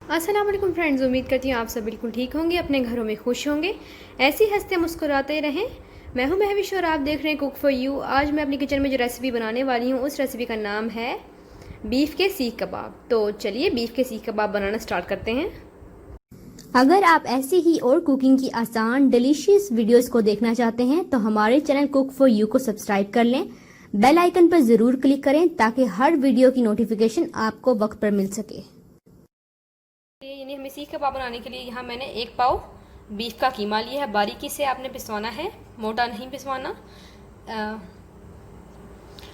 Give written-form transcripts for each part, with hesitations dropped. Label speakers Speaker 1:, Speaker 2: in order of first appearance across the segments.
Speaker 1: अस्सलाम वालेकुम फ्रेंड्स, उम्मीद करती हूँ आप सब बिल्कुल ठीक होंगे, अपने घरों में खुश होंगे, ऐसे ही हंसते मुस्कुराते रहें। मैं हूँ महविश और आप देख रहे हैं कुक फॉर यू। आज मैं अपनी किचन में जो रेसिपी बनाने वाली हूँ उस रेसिपी का नाम है बीफ के सीख कबाब। तो चलिए बीफ के सीख कबाब बनाना स्टार्ट करते हैं।
Speaker 2: अगर आप ऐसी ही और कुकिंग की आसान डिलीशियस वीडियोस को देखना चाहते हैं तो हमारे चैनल कुक फॉर यू को सब्सक्राइब कर लें। बेल आइकन पर जरूर क्लिक करें ताकि हर वीडियो की नोटिफिकेशन आपको वक्त पर मिल सके।
Speaker 1: यानी हमें सीख कबाब बनाने के लिए यहाँ मैंने 1 पाव बीफ का कीमा लिया है। बारीकी से आपने पिसवाना है, मोटा नहीं पिसवाना।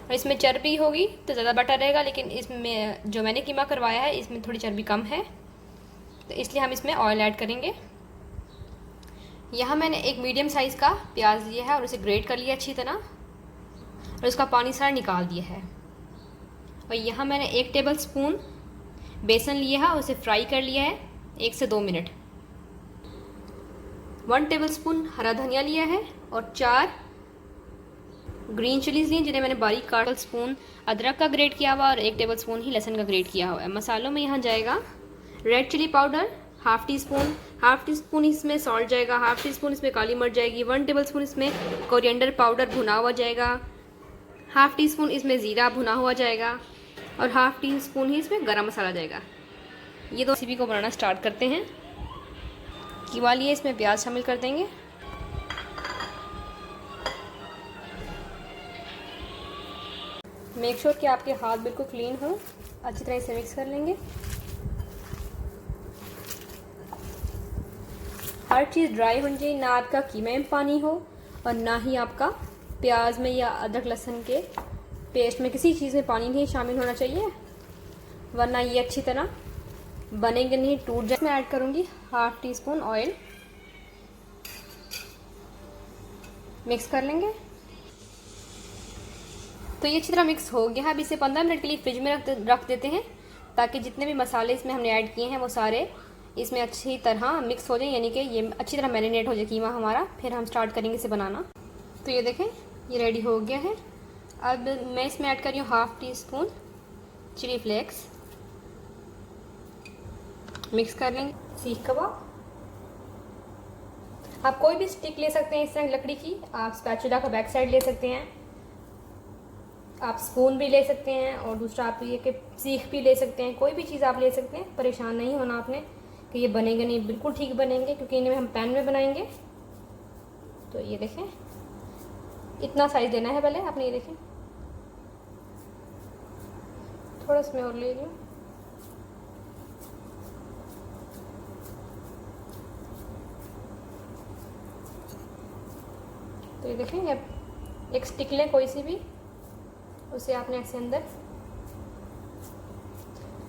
Speaker 1: और इसमें चर्बी होगी तो ज़्यादा बेटर रहेगा, लेकिन इसमें जो मैंने कीमा करवाया है इसमें थोड़ी चर्बी कम है, तो इसलिए हम इसमें ऑयल ऐड करेंगे। यहाँ मैंने एक मीडियम साइज़ का प्याज लिया है और उसे ग्रेट कर लिया अच्छी तरह और उसका पानी सारा निकाल दिया है। और यहाँ मैंने 1 टेबल स्पून बेसन लिया है और उसे फ्राई कर लिया है 1 से 2 मिनट। 1 टेबल स्पून हरा धनिया लिया है और 4 ग्रीन चिलीज़ लिए जिन्हें मैंने बारीक काट। स्पून अदरक का ग्रेट किया हुआ और 1 टेबल स्पून ही लहसुन का ग्रेट किया हुआ है। मसालों में यहाँ जाएगा red chilli powder half teaspoon इसमें सॉल्ट जाएगा, हाफ़ टी स्पून इसमें काली मिर्च जाएगी, 1 टेबल स्पून इसमें कोरिएंडर पाउडर भुना हुआ जाएगा, हाफ़ टी स्पून इसमें ज़ीरा भुना हुआ जाएगा और हाफ़ टी स्पून ही इसमें गरम मसाला जाएगा। ये दो रेसिपी को बनाना स्टार्ट करते हैं। कीमा लिए इसमें प्याज शामिल कर देंगे। मेक श्योर कि आपके हाथ बिल्कुल क्लीन हो। अच्छी तरह इसे मिक्स कर लेंगे। हर चीज़ ड्राई होनी चाहिए, ना आपका कीमा में पानी हो और ना ही आपका प्याज में या अदरक लहसुन के पेस्ट में किसी चीज़ में पानी नहीं शामिल होना चाहिए, वरना ये अच्छी तरह बनेंगे नहीं, टूट जाए। मैं ऐड करूँगी half tea spoon oil. Mix कर लेंगे। तो ये अच्छी तरह मिक्स हो गया है। अब इसे 15 मिनट के लिए फ्रिज में रख देते हैं ताकि जितने भी मसाले इसमें हमने ऐड किए हैं वो सारे इसमें अच्छी तरह मिक्स हो जाए, यानी कि ये अच्छी तरह मैरिनेट हो जाए कीमा हमारा। फिर हम स्टार्ट करेंगे इसे बनाना। तो ये देखें ये रेडी हो गया है। अब मैं इसमें ऐड कर रही हूँ half teaspoon chilli flakes. Mix कर लेंगे। सीख कबाब आप कोई भी स्टिक ले सकते हैं इस तरह लकड़ी की, आप स्पैचुला का बैक साइड ले सकते हैं, आप स्पून भी ले सकते हैं और दूसरा आप ये कि सीख भी ले सकते हैं। कोई भी चीज़ आप ले सकते हैं, परेशान नहीं होना आपने कि ये बनेंगे नहीं, बिल्कुल ठीक बनेंगे क्योंकि इन्हें हम पैन में बनाएंगे। तो ये देखें इतना साइज़ लेना है पहले आपने। ये देखें थोड़ा इसमें और ले लूँ। तो ये देखें एक स्टिक लें कोई सी भी, उसे आपने ऐसे अंदर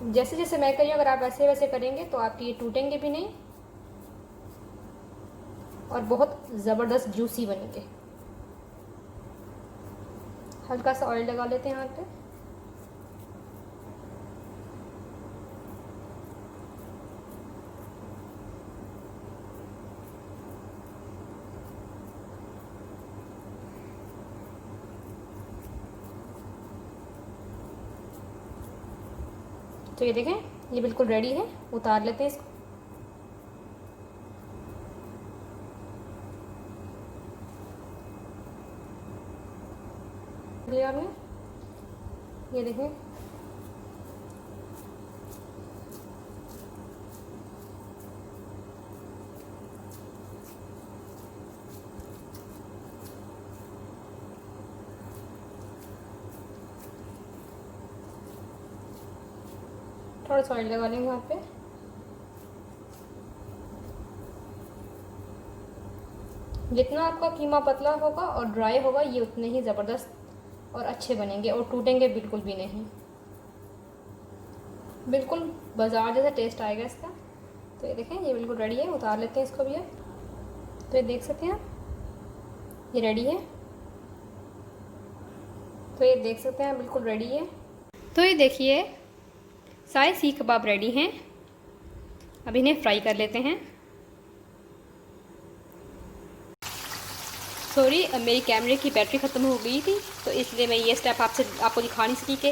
Speaker 1: जैसे जैसे मैं कर रही हूँ अगर आप वैसे वैसे करेंगे तो आपके ये टूटेंगे भी नहीं और बहुत ज़बरदस्त जूसी बनेंगे। हल्का सा ऑयल लगा लेते हैं हाथ पे। तो ये देखें ये बिल्कुल रेडी है। उतार लेते हैं इसको। लिया हमने, ये देखें थोड़ा सा ऑयल लगा लेंगे हाथ पे। जितना आपका कीमा पतला होगा और ड्राई होगा ये उतने ही ज़बरदस्त और अच्छे बनेंगे और टूटेंगे बिल्कुल भी नहीं। बिल्कुल बाजार जैसा टेस्ट आएगा इसका। तो ये देखें ये बिल्कुल रेडी है। उतार लेते हैं इसको भी अब। तो ये देख सकते हैं आप ये रेडी है। तो ये देख सकते हैं बिल्कुल रेडी है। तो ये देखिए सारे सीख कबाब रेडी हैं। अब इन्हें फ्राई कर लेते हैं। सॉरी मेरी कैमरे की बैटरी ख़त्म हो गई थी तो इसलिए मैं ये स्टेप आपको दिखा नहीं सकी कि